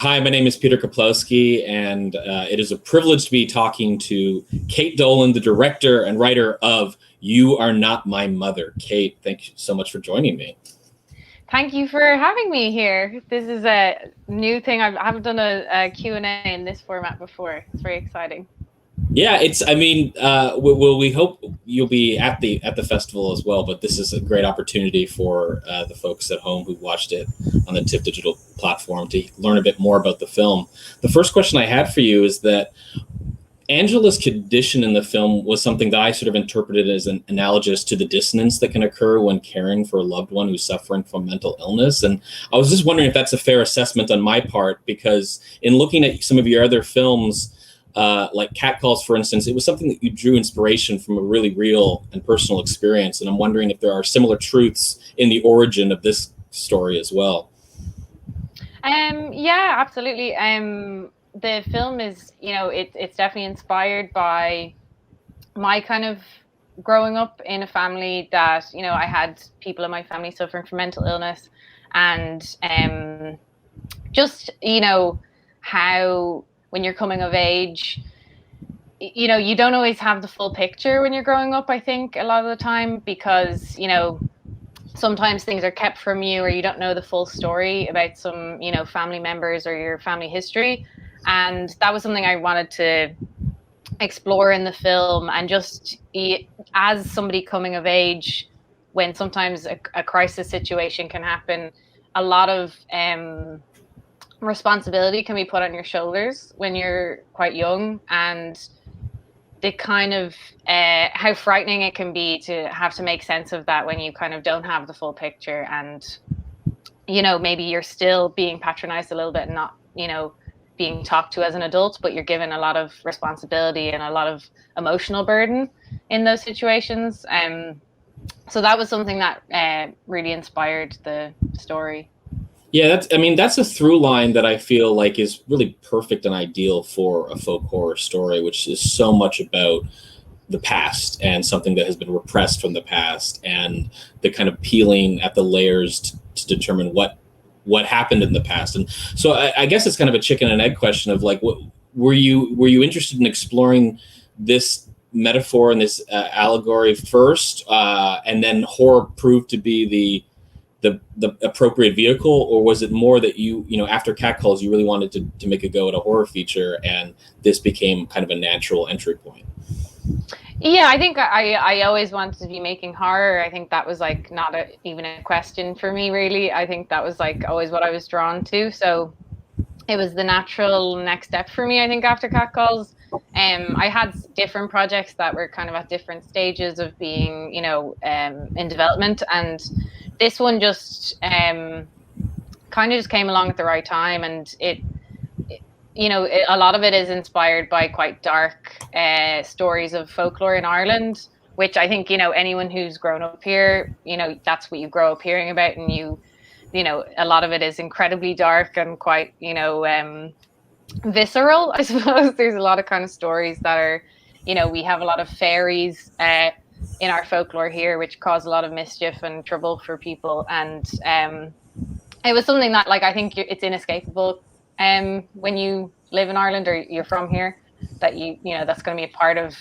Hi, my name is Peter Kaplowski, and it is a privilege to be talking to Kate Dolan, the director and writer of You Are Not My Mother. Kate, thank you so much for joining me. Thank you for having me here. This is a new thing. I haven't done a Q&A in this format before. It's very exciting. Yeah, we hope you'll be at the festival as well, but this is a great opportunity for the folks at home who watched it on the Tiff digital platform to learn a bit more about the film. The first question I had for you is that Angela's condition in the film was something that I sort of interpreted as an analogous to the dissonance that can occur when caring for a loved one who's suffering from mental illness. And I was just wondering if that's a fair assessment on my part, because in looking at some of your other films, like Catcalls, for instance, it was something that you drew inspiration from a really real and personal experience. And I'm wondering if there are similar truths in the origin of this story as well. Yeah, absolutely. The film is, it's definitely inspired by my kind of growing up in a family that, I had people in my family suffering from mental illness, and just, how when you're coming of age, you don't always have the full picture when you're growing up, I think, a lot of the time, because, sometimes things are kept from you, or you don't know the full story about some, family members or your family history. And that was something I wanted to explore in the film. And just as somebody coming of age, when sometimes a crisis situation can happen, a lot of responsibility can be put on your shoulders when you're quite young, and the kind of how frightening it can be to have to make sense of that when you kind of don't have the full picture, and maybe you're still being patronized a little bit and not being talked to as an adult, but you're given a lot of responsibility and a lot of emotional burden in those situations. So that was something that really inspired the story. Yeah, that's a through line that I feel like is really perfect and ideal for a folk horror story, which is so much about the past and something that has been repressed from the past, and the kind of peeling at the layers to determine what happened in the past. And so I guess it's kind of a chicken and egg question of like, were you interested in exploring this metaphor and this allegory first, and then horror proved to be the appropriate vehicle, or was it more that you after Catcalls you really wanted to make a go at a horror feature, and this became kind of a natural entry point? Yeah, I think I always wanted to be making horror. I think that was like not even a question for me, really. I think that was like always what I was drawn to. So it was the natural next step for me, I think, after Catcalls. I had different projects that were kind of at different stages of being, in development, and this one just kind of just came along at the right time, and a lot of it is inspired by quite dark stories of folklore in Ireland, which I think, anyone who's grown up here, that's what you grow up hearing about. And a lot of it is incredibly dark and quite, visceral, I suppose. There's a lot of kind of stories that are, we have a lot of fairies in our folklore here, which cause a lot of mischief and trouble for people. And it was something that, like, I think it's inescapable when you live in Ireland or you're from here, that that's going to be a part of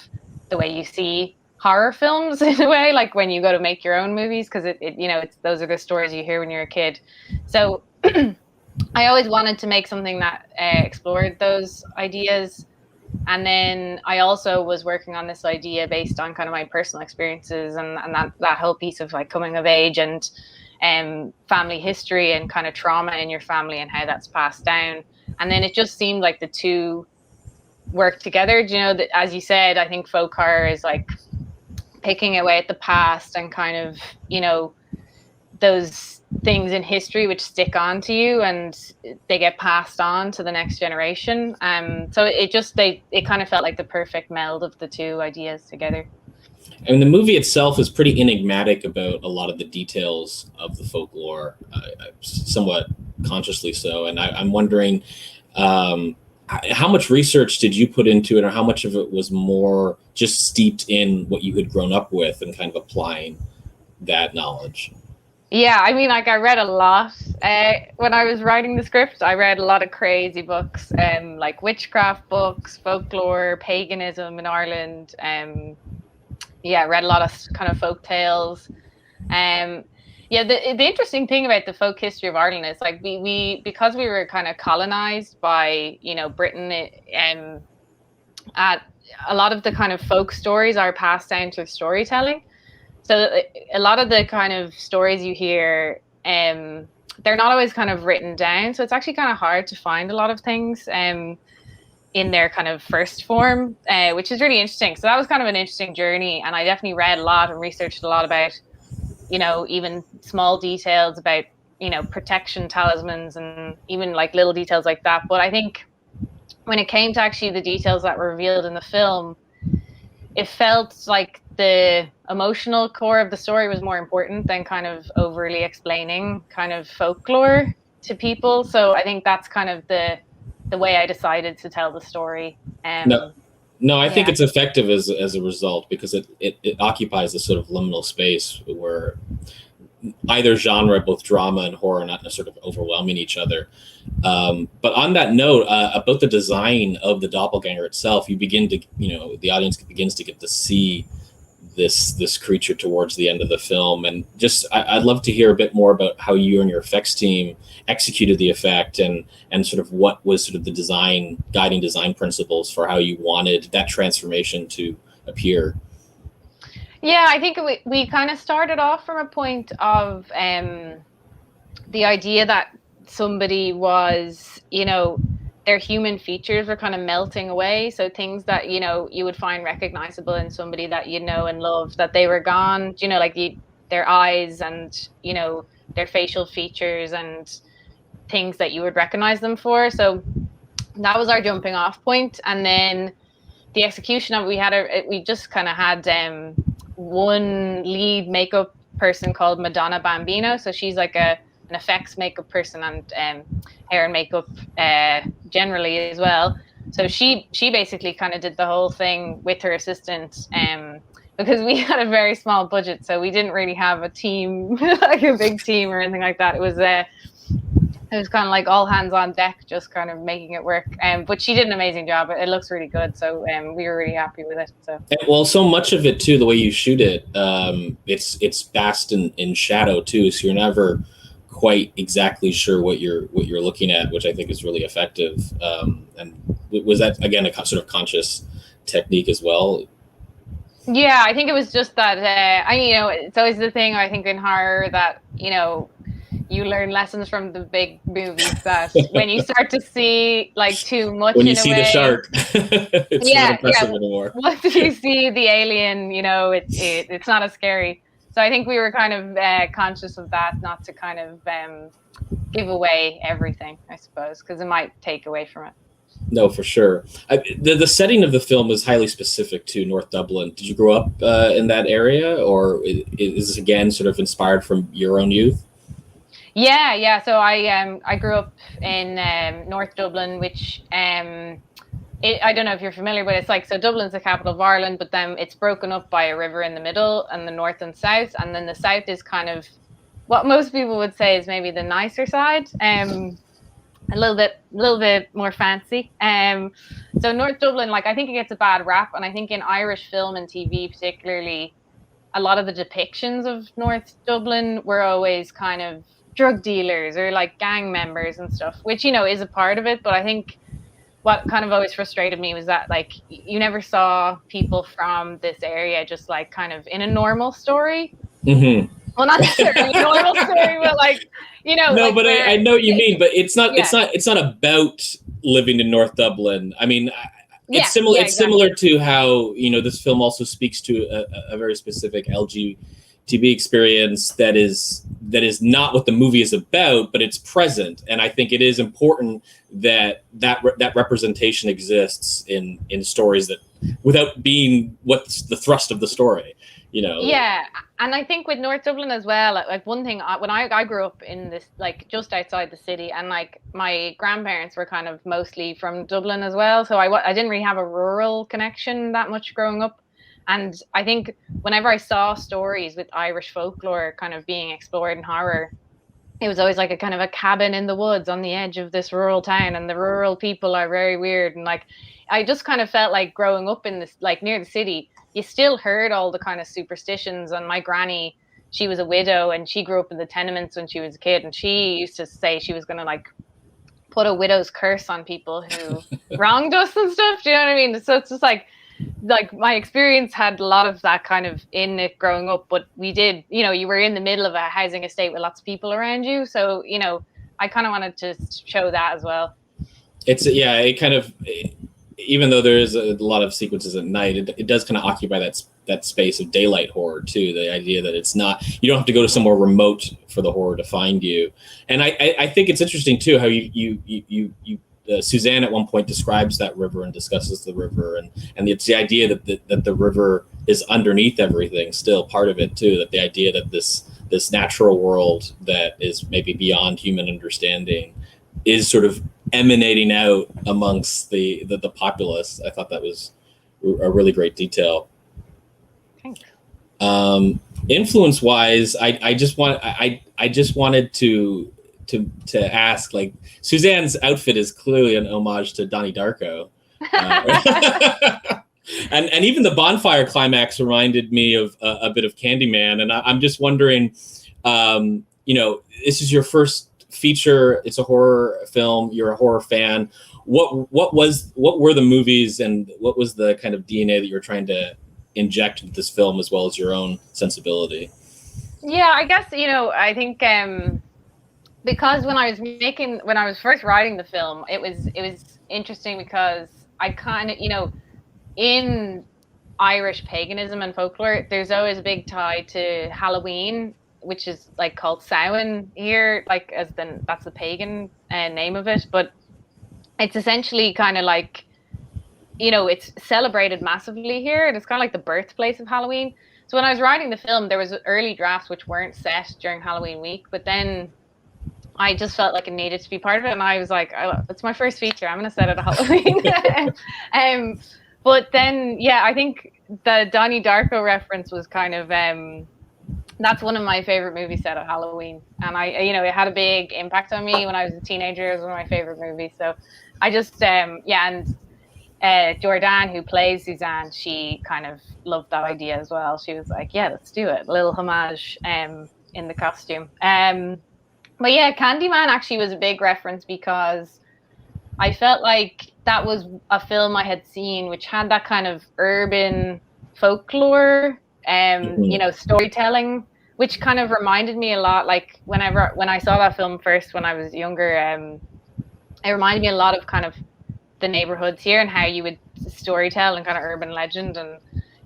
the way you see horror films in a way, like when you go to make your own movies, because it's those are the stories you hear when you're a kid. So I always wanted to make something that explored those ideas. And then I also was working on this idea based on kind of my personal experiences, and that whole piece of like coming of age and family history and kind of trauma in your family and how that's passed down. And then it just seemed like the two work together. That, as you said, I think folk horror is like picking away at the past and kind of, those things in history which stick on to you and they get passed on to the next generation. So it kind of felt like the perfect meld of the two ideas together. And the movie itself is pretty enigmatic about a lot of the details of the folklore, somewhat consciously so. And I'm wondering, how much research did you put into it, or how much of it was more just steeped in what you had grown up with and kind of applying that knowledge? Yeah, I mean, like I read a lot. When I was writing the script, I read a lot of crazy books, like witchcraft books, folklore, paganism in Ireland. Yeah, I read a lot of kind of folk tales. Um, yeah, the interesting thing about the folk history of Ireland is like we because we were kind of colonized by Britain, at a lot of the kind of folk stories are passed down through storytelling. So a lot of the kind of stories you hear, they're not always kind of written down. So it's actually kind of hard to find a lot of things in their kind of first form, which is really interesting. So that was kind of an interesting journey. And I definitely read a lot and researched a lot about, even small details about, protection talismans and even like little details like that. But I think when it came to actually the details that were revealed in the film, it felt like the emotional core of the story was more important than kind of overly explaining kind of folklore to people. So I think that's kind of the way I decided to tell the story. No, no, I think Yeah. it's effective as a result because it occupies this sort of liminal space where either genre, both drama and horror, are not sort of overwhelming each other. But on that note, about the design of the doppelganger itself, you begin to, the audience begins to get to see this creature towards the end of the film, and just I'd love to hear a bit more about how you and your effects team executed the effect, and sort of what was sort of the guiding design principles for how you wanted that transformation to appear. Yeah, I think we kind of started off from a point of the idea that somebody was, their human features were kind of melting away. So things that, you would find recognizable in somebody that you know and love, that they were gone, like their eyes and, their facial features and things that you would recognize them for. So that was our jumping off point. And then the execution of we just kind of had one lead makeup person called Madonna Bambino. So she's like an effects makeup person and hair and makeup generally as well. So she basically kind of did the whole thing with her assistant, because we had a very small budget, so we didn't really have a team like a big team or anything like that. It was kind of like all hands on deck, just kind of making it work. But she did an amazing job. It looks really good, so we were really happy with it. So Well, so much of it too, the way you shoot it, it's vast in shadow too, so you're never quite exactly sure what you're looking at, which I think is really effective. And was that again a sort of conscious technique as well? yeah, I think it was just that it's always the thing I think in horror that you learn lessons from the big movies that when you start to see like too much When you in a see the way, shark, it's not impressive anymore. once you see the alien, it's not as scary. So I think we were kind of conscious of that, not to kind of give away everything, I suppose, because it might take away from it. No, for sure. The setting of the film is highly specific to North Dublin. Did you grow up in that area, or is this again sort of inspired from your own youth? Yeah, yeah. So I grew up in North Dublin, which I don't know if you're familiar, but it's like, so Dublin's the capital of Ireland, but then it's broken up by a river in the middle, and the north and south, and then the south is kind of what most people would say is maybe the nicer side, a little bit more fancy. So North Dublin, like I think it gets a bad rap, and I think in Irish film and TV particularly, a lot of the depictions of North Dublin were always kind of drug dealers or like gang members and stuff, which is a part of it, but I think what kind of always frustrated me was that like you never saw people from this area just like kind of in a normal story. Mm-hmm. Well, not necessarily a normal story, but like No, like but where I know what you mean. But yeah, it's not about living in North Dublin. I mean, it's yeah, similar. yeah, It's similar exactly. to how this film also speaks to a very specific LGBT experience that is not what the movie is about, but it's present. And I think it is important that representation exists in stories that without being what's the thrust of the story. Yeah, and I think with North Dublin as well, like one thing when I grew up in this like just outside the city, and like my grandparents were kind of mostly from Dublin as well, so I didn't really have a rural connection that much growing up, And I think whenever I saw stories with Irish folklore kind of being explored in horror, it was always like a kind of a cabin in the woods on the edge of this rural town, and the rural people are very weird. And like, I just kind of felt like growing up in this, like near the city, you still heard all the kind of superstitions. And my granny, she was a widow and she grew up in the tenements when she was a kid. And she used to say she was going to like put a widow's curse on people who wronged us and stuff. Do you know what I mean? So it's just like my experience had a lot of that kind of in it growing up, but we did, you know, you were in the middle of a housing estate with lots of people around you. So, you know, I kind of wanted to show that as well. It kind of, even though there is a lot of sequences at night, it does kind of occupy that space of daylight horror too. The idea that it's not, you don't have to go to somewhere remote for the horror to find you. And I think it's interesting too how you Suzanne at one point describes that river and discusses the river, and it's the idea that the river is underneath everything, still part of it too. That the idea that this natural world that is maybe beyond human understanding is sort of emanating out amongst the populace. I thought that was a really great detail. Thanks. Influence wise, I just wanted to ask, like, Suzanne's outfit is clearly an homage to Donnie Darko. And even the bonfire climax reminded me of a bit of Candyman. And I'm just wondering, you know, this is your first feature. It's a horror film. You're a horror fan. What were the movies and what was the kind of DNA that you're trying to inject into this film, as well as your own sensibility? Yeah, I guess, you know, I think because when I was first writing the film, it was interesting because I kind of, you know, in Irish paganism and folklore, there's always a big tie to Halloween, which is like called Samhain here, like that's the pagan name of it, but it's essentially kind of like, you know, it's celebrated massively here. It's kind of like the birthplace of Halloween. So when I was writing the film, there was early drafts which weren't set during Halloween week, but then I just felt like it needed to be part of it. And I was like, oh, it's my first feature. I'm going to set it at Halloween. But then, yeah, I think the Donnie Darko reference was kind of, that's one of my favorite movies set at Halloween. And you know, it had a big impact on me when I was a teenager. It was one of my favorite movies. So I just, and Jordan, who plays Suzanne, she kind of loved that idea as well. She was like, yeah, let's do it. A little homage in the costume. But yeah, Candyman actually was a big reference because I felt like that was a film I had seen which had that kind of urban folklore, you know, storytelling, which kind of reminded me a lot, like when I saw that film first when I was younger, it reminded me a lot of kind of the neighborhoods here and how you would storytell and kind of urban legend and,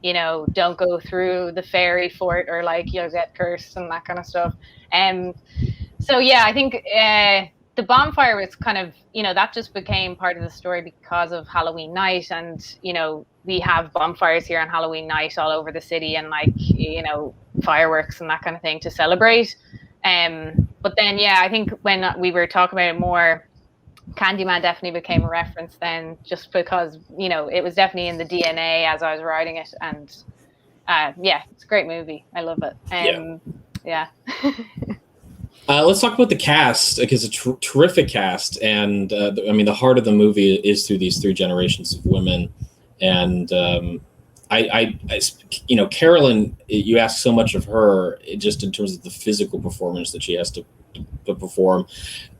you know, don't go through the fairy fort or like you'll get cursed and that kind of stuff. So yeah, I think the bonfire was kind of, you know, that just became part of the story because of Halloween night. And, you know, we have bonfires here on Halloween night all over the city and like, you know, fireworks and that kind of thing to celebrate. But then, yeah, I think when we were talking about it more, Candyman definitely became a reference then, just because, you know, it was definitely in the DNA as I was writing it. And yeah, it's a great movie. I love it. Yeah. Let's talk about the cast, because it's a terrific cast, and I mean, the heart of the movie is through these three generations of women, and I you know, Carolyn, you ask so much of her, just in terms of the physical performance that she has to perform.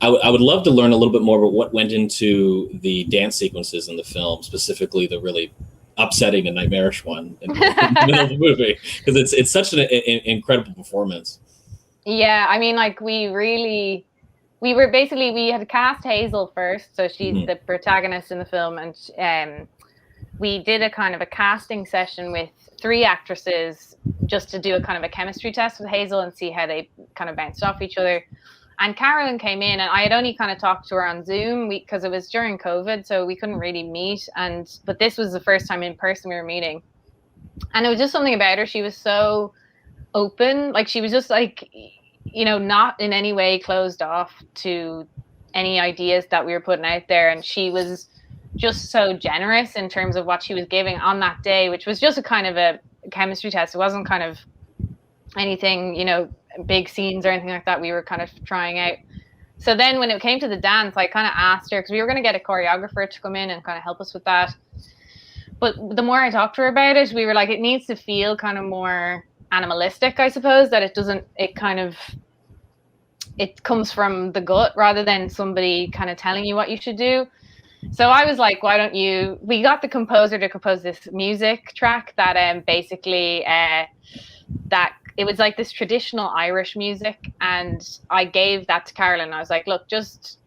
I would love to learn a little bit more about what went into the dance sequences in the film, specifically the really upsetting and nightmarish one in the middle of the movie, because it's such an incredible performance. Yeah, I mean, like we had cast Hazel first, so she's the protagonist in the film, and we did a kind of a casting session with 3 actresses just to do a kind of a chemistry test with Hazel and see how they kind of bounced off each other. And Carolyn came in, and I had only kind of talked to her on Zoom because it was during COVID, so we couldn't really meet. But this was the first time in person we were meeting, and it was just something about her. She was so open, like she was just like, you know, not in any way closed off to any ideas that we were putting out there, and she was just so generous in terms of what she was giving on that day, which was just a kind of a chemistry test. It wasn't kind of anything, you know, big scenes or anything like that. We were kind of trying out. So then when it came to the dance, I kind of asked her, because we were going to get a choreographer to come in and kind of help us with that. But the more I talked to her about it, we were like, it needs to feel kind of more animalistic, I suppose, that it doesn't, it comes from the gut rather than somebody kind of telling you what you should do. So I was like, why don't you, we got the composer to compose this music track that basically, that it was like this traditional Irish music. And I gave that to Carolyn. I was like, look, just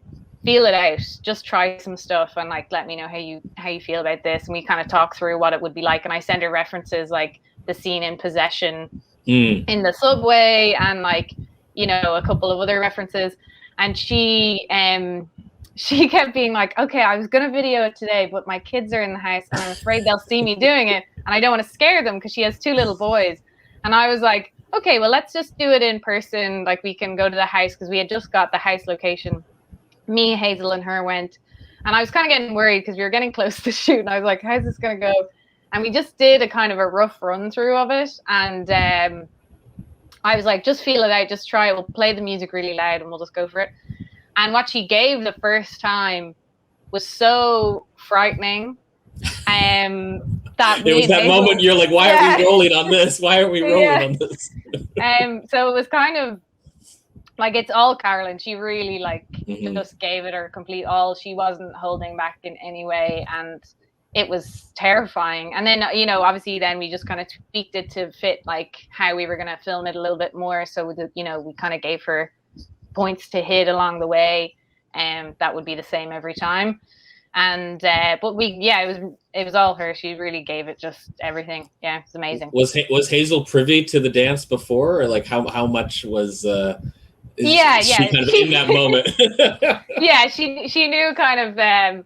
feel it out, just try some stuff and like, let me know how you feel about this. And we kind of talked through what it would be like. And I sent her references, like the scene in Possession in the subway and like, you know, a couple of other references. And she kept being like, okay, I was going to video it today, but my kids are in the house and I'm afraid they'll see me doing it. And I don't want to scare them because she has 2 little boys. And I was like, okay, well, let's just do it in person. Like we can go to the house because we had just got the house location. Me, Hazel, and her went. And I was kind of getting worried because we were getting close to shoot. And I was like, how's this going to go? And we just did a kind of a rough run through of it. And I was like, just feel it out, just try it. We'll play the music really loud and we'll just go for it. And what she gave the first time was so frightening. That it was that Hazel, moment you're like, why are we rolling on this? Why are we rolling on this? So it was kind of like, it's all Carolyn. She really like just gave it her complete all. She wasn't holding back in any way. And it was terrifying. And then, you know, obviously then we just kind of tweaked it to fit like how we were going to film it a little bit more. So, you know, we kind of gave her points to hit along the way. And that would be the same every time. And, but it was all her. She really gave it just everything. Yeah, it's amazing. Was Hazel privy to the dance before, or like how much was, she kind of in that moment? Yeah, she knew kind of,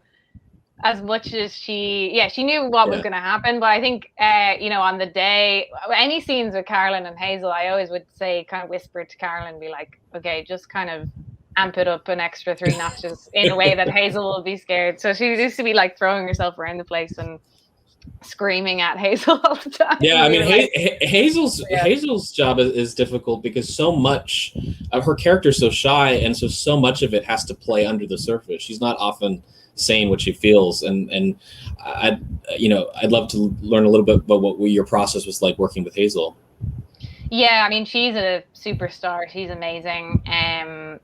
as much as she knew what was going to happen. But I think, you know, on the day, any scenes with Carolyn and Hazel, I always would say, kind of whisper to Carolyn, be like, okay, just kind of amp it up an extra 3 notches in a way that Hazel will be scared. So she used to be like throwing herself around the place and screaming at Hazel all the time. Yeah, I mean, Hazel's job is difficult because so much of her character is so shy, and so much of it has to play under the surface. She's not often saying what she feels, and I'd love to learn a little bit about what your process was like working with Hazel. Yeah, I mean, she's a superstar. She's amazing.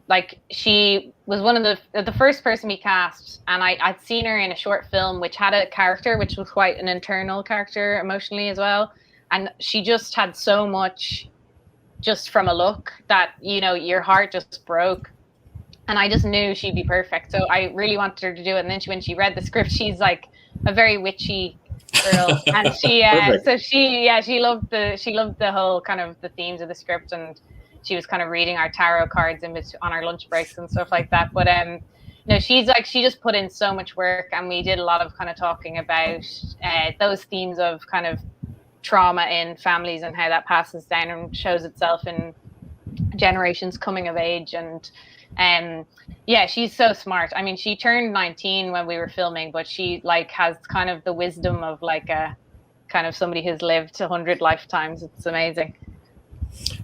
Like she was one of the first person we cast, and I'd seen her in a short film which had a character which was quite an internal character emotionally as well, and she just had so much just from a look that, you know, your heart just broke. And I just knew she'd be perfect. So I really wanted her to do it. And then when she read the script, she's like a very witchy girl. And she loved the whole kind of the themes of the script. And she was kind of reading our tarot cards on our lunch breaks and stuff like that. But no, she just put in so much work. And we did a lot of kind of talking about those themes of kind of trauma in families and how that passes down and shows itself in generations coming of age. And she's so smart. I mean, she turned 19 when we were filming, but she like has kind of the wisdom of like a kind of somebody who's lived 100 lifetimes. It's amazing.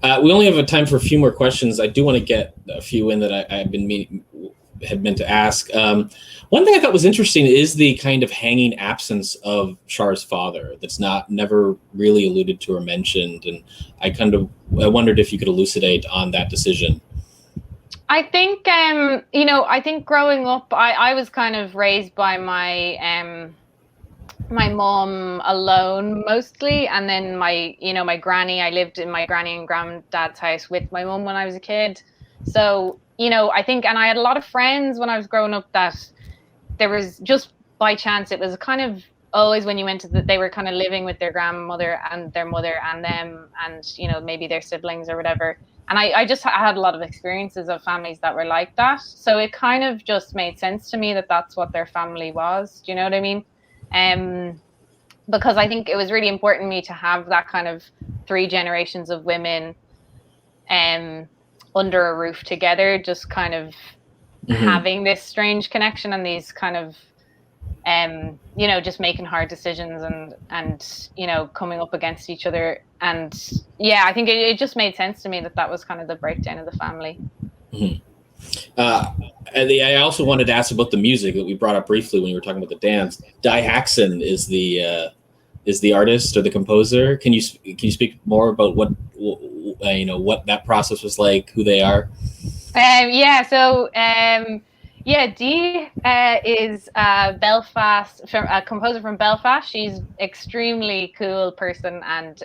We only have time for a few more questions. I do want to get a few in that had meant to ask. One thing I thought was interesting is the kind of hanging absence of Char's father that's never really alluded to or mentioned. And I wondered if you could elucidate on that decision. I think, I think growing up, I was kind of raised by my mom alone mostly. And then my granny, I lived in my granny and granddad's house with my mom when I was a kid. So, you know, I think, and I had a lot of friends when I was growing up that there was just by chance, it was kind of always when you went to they were kind of living with their grandmother and their mother and them and, you know, maybe their siblings or whatever. And I just had a lot of experiences of families that were like that. So it kind of just made sense to me that that's what their family was. Do you know what I mean? Because I think it was really important to me to have that kind of 3 generations of women under a roof together, just kind of having this strange connection and these kind of you know, just making hard decisions and you know, coming up against each other. And yeah, I think it just made sense to me that was kind of the breakdown of the family. Mm-hmm. And I also wanted to ask about the music that we brought up briefly when you were talking about the dance. Di Haxon is the artist or the composer. Can you speak more about what you know, what that process was like, who they are? Dee is a composer from Belfast. She's extremely cool person, and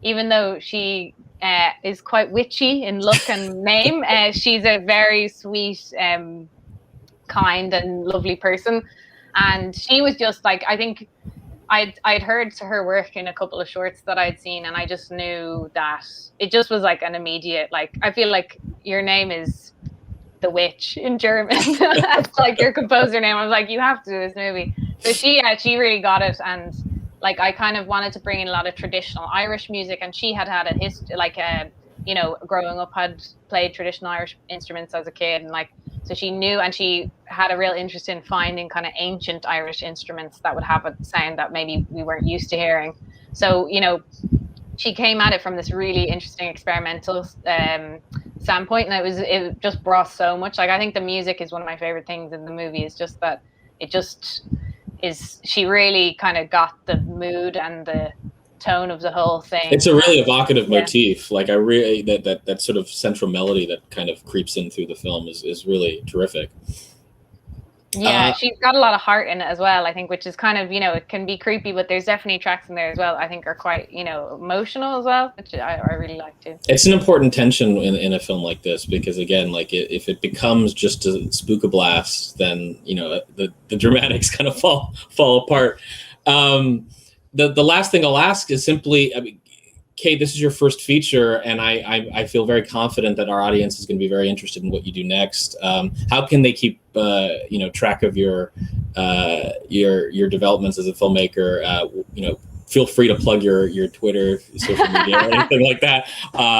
even though she is quite witchy in look and name, she's a very sweet, kind and lovely person. And she was just like, I think I'd heard her work in a couple of shorts that I'd seen, and I just knew that it just was like an immediate, like, I feel like your name is the witch in German. That's like your composer name. I was like, you have to do this movie. So she really got it. And like, I kind of wanted to bring in a lot of traditional Irish music, and she had a history, like, you know, growing up, had played traditional Irish instruments as a kid, and like, so she knew, and she had a real interest in finding kind of ancient Irish instruments that would have a sound that maybe we weren't used to hearing. So, you know, she came at it from this really interesting experimental standpoint, and it just brought so much. Like, I think the music is one of my favorite things in the movie. Is just that it just is. She really kind of got the mood and the tone of the whole thing. It's a really evocative motif. Like, I really that sort of central melody that kind of creeps in through the film is really terrific. Yeah, she's got a lot of heart in it as well, I think, which is kind of, you know, it can be creepy, but there's definitely tracks in there as well, I think, are quite, you know, emotional as well, which I really like too. It's an important tension in a film like this, because again, like, if it becomes just a spook-a-blast, then, you know, the dramatics kind of fall apart. The last thing I'll ask is simply, I mean, Kate, this is your first feature, and I feel very confident that our audience is going to be very interested in what you do next. How can they keep you know, track of your developments as a filmmaker? You know, feel free to plug your Twitter, social media, or anything like that,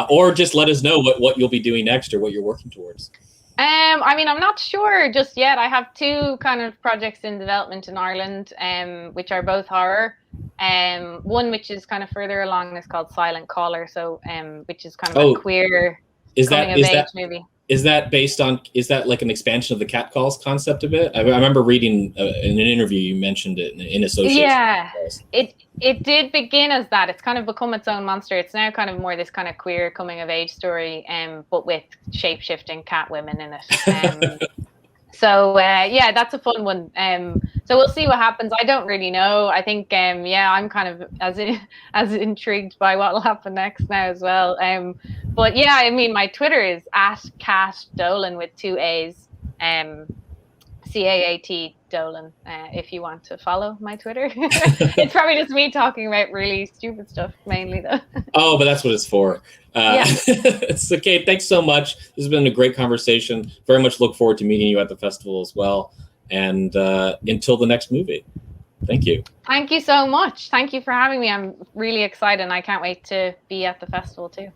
or just let us know what you'll be doing next or what you're working towards. I mean, I'm not sure just yet. I have two kind of projects in development in Ireland, which are both horror. One which is kind of further along is called Silent Caller, so which is kind of a queer coming of age movie. Is that like an expansion of the Cat Calls concept a bit? I remember reading in an interview you mentioned it in association. Yeah, it did begin as that. It's kind of become its own monster. It's now kind of more this kind of queer coming of age story, but with shape-shifting cat women in it. So yeah, that's a fun one. So we'll see what happens. I don't really know. I think I'm kind of as intrigued by what will happen next now as well. But yeah, I mean, my Twitter is @CatDolan with 2 A's. CAAT Dolan, if you want to follow my Twitter. It's probably just me talking about really stupid stuff mainly, though. Oh, but that's what it's for. Yeah. It's okay. Thanks so much. This has been a great conversation. Very much look forward to meeting you at the festival as well. And until the next movie. Thank you. Thank you so much. Thank you for having me. I'm really excited, and I can't wait to be at the festival too.